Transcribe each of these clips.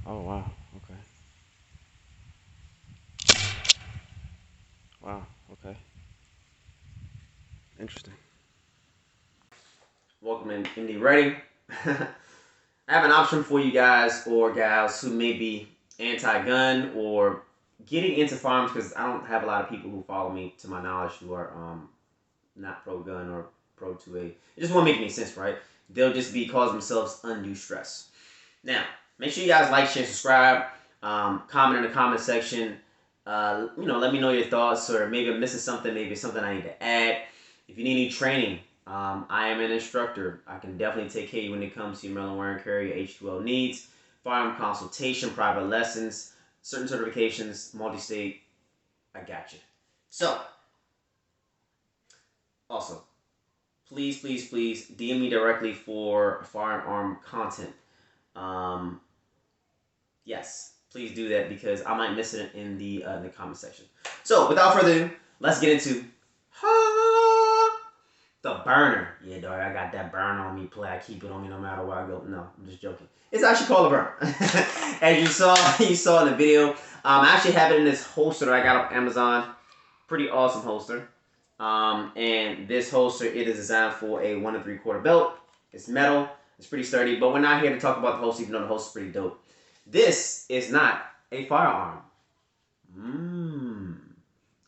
Oh wow. Okay. Wow. Okay. Interesting. Welcome in, Indy. Ready? I have an option for you guys or gals who may be anti-gun or getting into farms because I don't have a lot of people who follow me, to my knowledge, who are not pro-gun or pro-2A. It just won't make any sense, right? They'll just be causing themselves undue stress. Now, make sure you guys like, share, subscribe, comment in the comment section. Let me know your thoughts, or maybe I'm missing something. Maybe it's something I need to add. If you need any training, I am an instructor. I can definitely take care of you when it comes to your Maryland wear and carry, your H2L needs, firearm consultation, private lessons, certain certifications, multi-state. I got you. So, also, please, please, please DM me directly for firearm content. Um, yes, please do that because I might miss it in the comment section. So, without further ado, let's get into the Byrna. Yeah, dog, I got that Byrna on me. Play, I keep it on me no matter where I go. No, I'm just joking. It's actually called a Byrna. As you saw in the video, I actually have it in this holster that I got off Amazon. Pretty awesome holster. And this holster, it is designed for a 1 3/4 belt. It's metal. It's pretty sturdy. But we're not here to talk about the holster, even though the holster is pretty dope. This is not a firearm.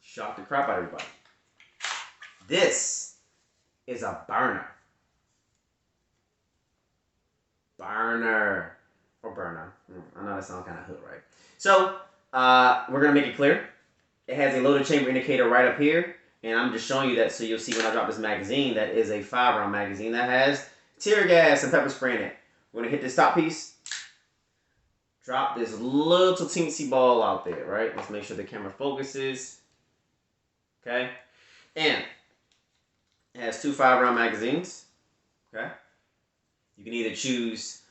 Shocked the crap out of everybody. This is a burner. Burner. Or burner. I know that sounds kind of hood, right? So, we're going to make it clear. It has a loaded chamber indicator right up here. And I'm just showing you that so you'll see when I drop this magazine that is a 5-round magazine that has tear gas and pepper spray in it. We're going to hit this top piece. Drop this little teensy ball out there, right? Let's make sure the camera focuses. Okay? And it has 2 5-round magazines. Okay? You can either choose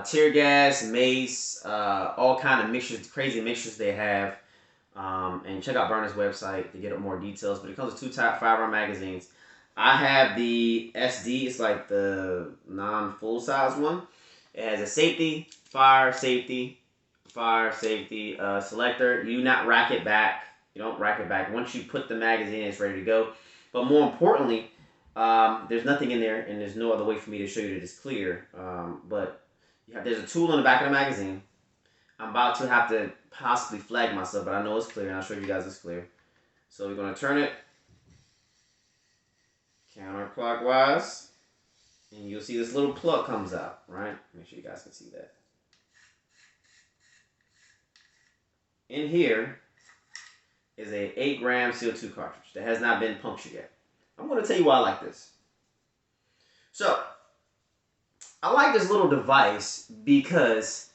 tear gas, mace, all kind of mixtures, crazy mixtures they have. And check out Byrna's website to get more details. But it comes with 2 top 5-round magazines. I have the SD. It's like the non-full size one. It has a safety, fire safety selector. You not rack it back. You don't rack it back. Once you put the magazine in, it's ready to go. But more importantly, there's nothing in there, and there's no other way for me to show you that it's clear. But there's a tool in the back of the magazine. I'm about to have to possibly flag myself, but I know it's clear, and I'll show you guys it's clear. So we're going to turn it counterclockwise, and you'll see this little plug comes out, right? Make sure you guys can see that. In here is a 8-gram CO2 cartridge that has not been punctured yet. I'm going to tell you why I like this. So, I like this little device because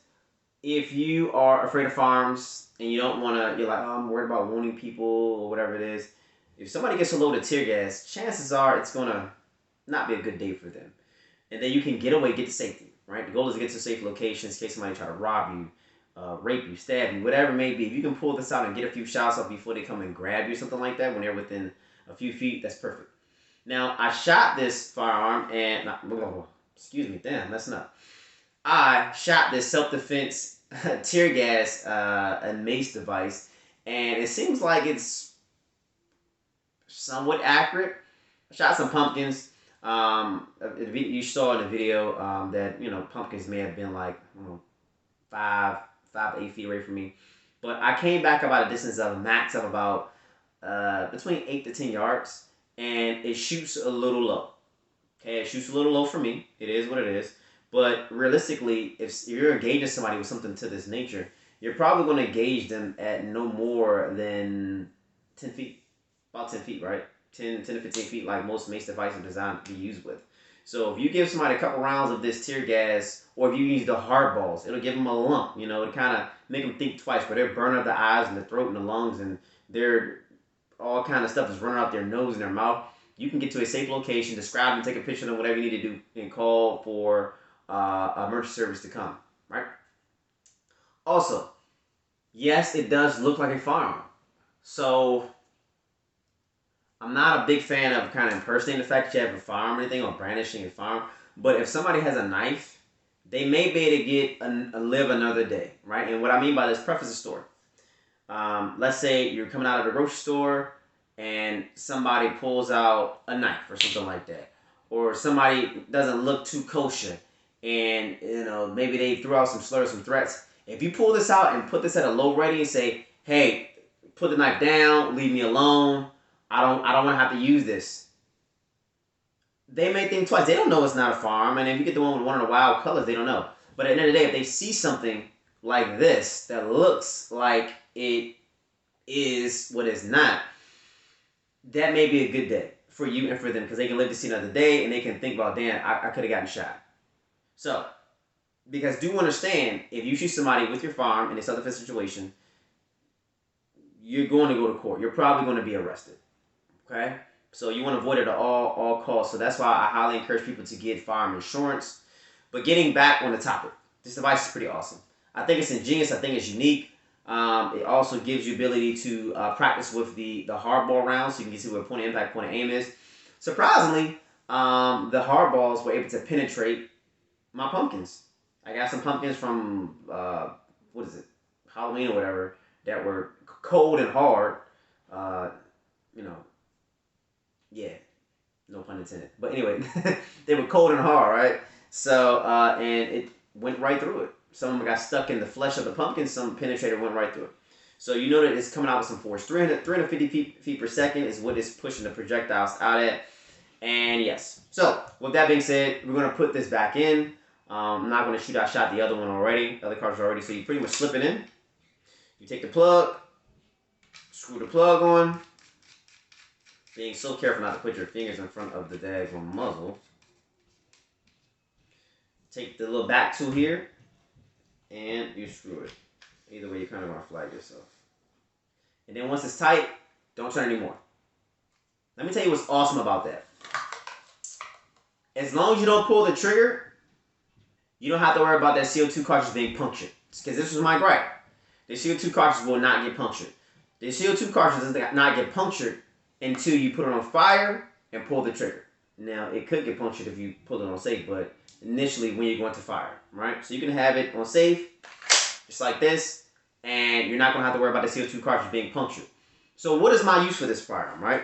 if you are afraid of firearms and you don't want to, you're like, oh, I'm worried about wounding people or whatever it is. If somebody gets a load of tear gas, chances are it's going to not be a good day for them. And then you can get away, get to safety, right? The goal is to get to safe locations in case somebody try to rob you, rape you, stab you, whatever it may be. If you can pull this out and get a few shots off before they come and grab you or something like that, when they're within a few feet, that's perfect. Now, I shot this firearm and, excuse me, damn, that's not. I shot this self-defense tear gas and mace device, and it seems like it's somewhat accurate. I shot some pumpkins. You saw in the video that pumpkins may have been like 5 to 8 feet away from me, but I came back about a distance of a max of about between 8 to 10 yards, and it shoots a little low. Okay, it shoots a little low for me. It is what it is. But realistically, if you're engaging somebody with something to this nature, you're probably going to engage them at no more than 10 feet. About 10 feet, right? 10 to 15 feet, like most mace devices are designed to be used with. So if you give somebody a couple rounds of this tear gas, or if you use the hard balls, it'll give them a lump. It'll kind of make them think twice, but they're burning up the eyes and the throat and the lungs, and they're all kind of stuff is running out their nose and their mouth. You can get to a safe location, describe them, take a picture of them, whatever you need to do, and call for emergency service to come, right? Also, yes, it does look like a firearm. So, I'm not a big fan of kind of impersonating the fact that you have a firearm or anything, or brandishing a firearm. But if somebody has a knife, they may be able to live another day, right? And what I mean by this, preface the story. Let's say you're coming out of the grocery store and somebody pulls out a knife or something like that, or somebody doesn't look too kosher, and maybe they threw out some slurs, some threats. If you pull this out and put this at a low ready and say, "Hey, put the knife down, leave me alone. I don't want to have to use this." They may think twice. They don't know it's not a firearm, and if you get the one with one of the wild colors, they don't know. But at the end of the day, if they see something like this that looks like it is what is not, that may be a good day for you and for them, because they can live to see another day and they can think about, damn, I could have gotten shot. So, because do understand, if you shoot somebody with your firearm in a self-defense situation, you're going to go to court. You're probably going to be arrested. Okay? So you want to avoid it at all costs. So that's why I highly encourage people to get firearm insurance. But getting back on the topic, this device is pretty awesome. I think it's ingenious. I think it's unique. It also gives you ability to practice with the hardball rounds, so you can see where point of impact, point of aim is. Surprisingly, the hardballs were able to penetrate my pumpkins. I got some pumpkins from Halloween or whatever, that were cold and hard. Yeah, no pun intended. But anyway, they were cold and hard, right? So and it went right through it. Some of them got stuck in the flesh of the pumpkin. Some penetrated, went right through it. So you know that it's coming out with some force. 350 feet per second is what it's pushing the projectiles out at. And yes. So with that being said, we're going to put this back in. I'm not going to shoot. I shot the other one already. The other cartridge already. So you pretty much slip it in. You take the plug. Screw the plug on. Being so careful not to put your fingers in front of the daggone muzzle. Take the little back tool here, and you screw it. Either way, you kind of want to flag yourself. And then once it's tight, don't turn anymore. Let me tell you what's awesome about that. As long as you don't pull the trigger, you don't have to worry about that CO2 cartridge being punctured. Because this was my gripe. The CO2 cartridge will not get punctured. The CO2 cartridge does not get punctured until you put it on fire and pull the trigger. Now, it could get punctured if you pull it on safe, but initially when you're going to fire, right? So you can have it on safe, just like this, and you're not going to have to worry about the CO2 cartridge being punctured. So what is my use for this firearm, right?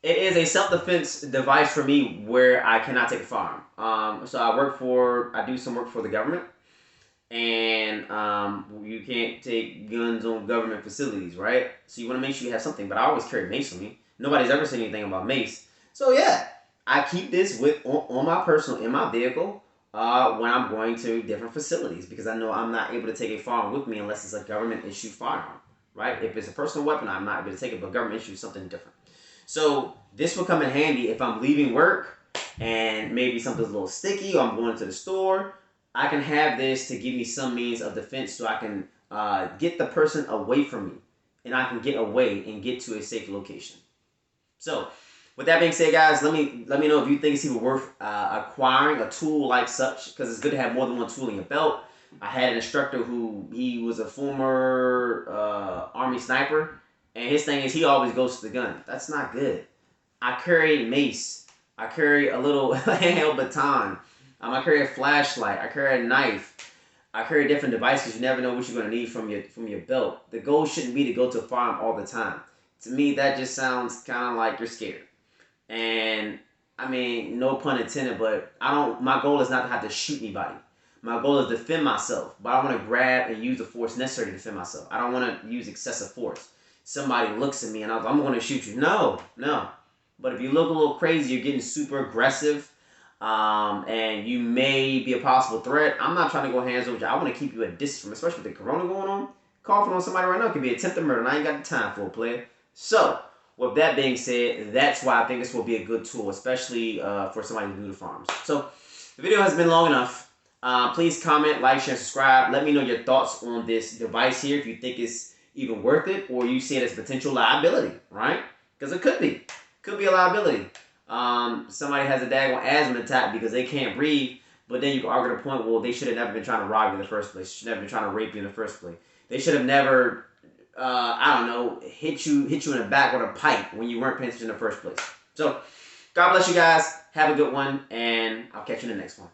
It is a self-defense device for me where I cannot take a firearm. So I do some work for the government, and you can't take guns on government facilities, right? So you want to make sure you have something. But I always carry mace with me. Nobody's ever said anything about mace. So yeah, I keep this on my personal, in my vehicle when I'm going to different facilities, because I know I'm not able to take a firearm with me unless it's a government issued firearm, right? If it's a personal weapon, I'm not able to take it, but government issued something different. So this will come in handy if I'm leaving work and maybe something's a little sticky, or I'm going to the store. I can have this to give me some means of defense, so I can get the person away from me, and I can get away and get to a safe location. So with that being said, guys, let me know if you think it's even worth acquiring a tool like such, because it's good to have more than one tool in your belt. I had an instructor he was a former Army sniper, and his thing is he always goes to the gun. That's not good. I carry mace. I carry a little handheld baton. I carry a flashlight. I carry a knife. I carry different devices. You never know what you're going to need from your belt. The goal shouldn't be to go to a firearm all the time. To me, that just sounds kind of like you're scared. And I mean, no pun intended, but my goal is not to have to shoot anybody. My goal is to defend myself, but I want to grab and use the force necessary to defend myself. I don't want to use excessive force. Somebody looks at me and I'm going to shoot you. No. But if you look a little crazy, you're getting super aggressive, and you may be a possible threat, I'm not trying to go hands over you. I want to keep you at distance from, especially with the corona going on. Coughing on somebody right now could be attempted murder, and I ain't got the time for it, player. So, with that being said, that's why I think this will be a good tool, especially for somebody who's new to farms. So, the video has been long enough. Please comment, like, share, and subscribe. Let me know your thoughts on this device here, if you think it's even worth it, or you see it as potential liability, right? Because it could be. Could be a liability. Somebody has a daggone asthma attack because they can't breathe, but then you can argue the point, well, they should have never been trying to rob you in the first place. Should never been trying to rape you in the first place. They should have never, I don't know, hit you in the back with a pipe when you weren't paying attention in the first place. So, God bless you guys. Have a good one, and I'll catch you in the next one.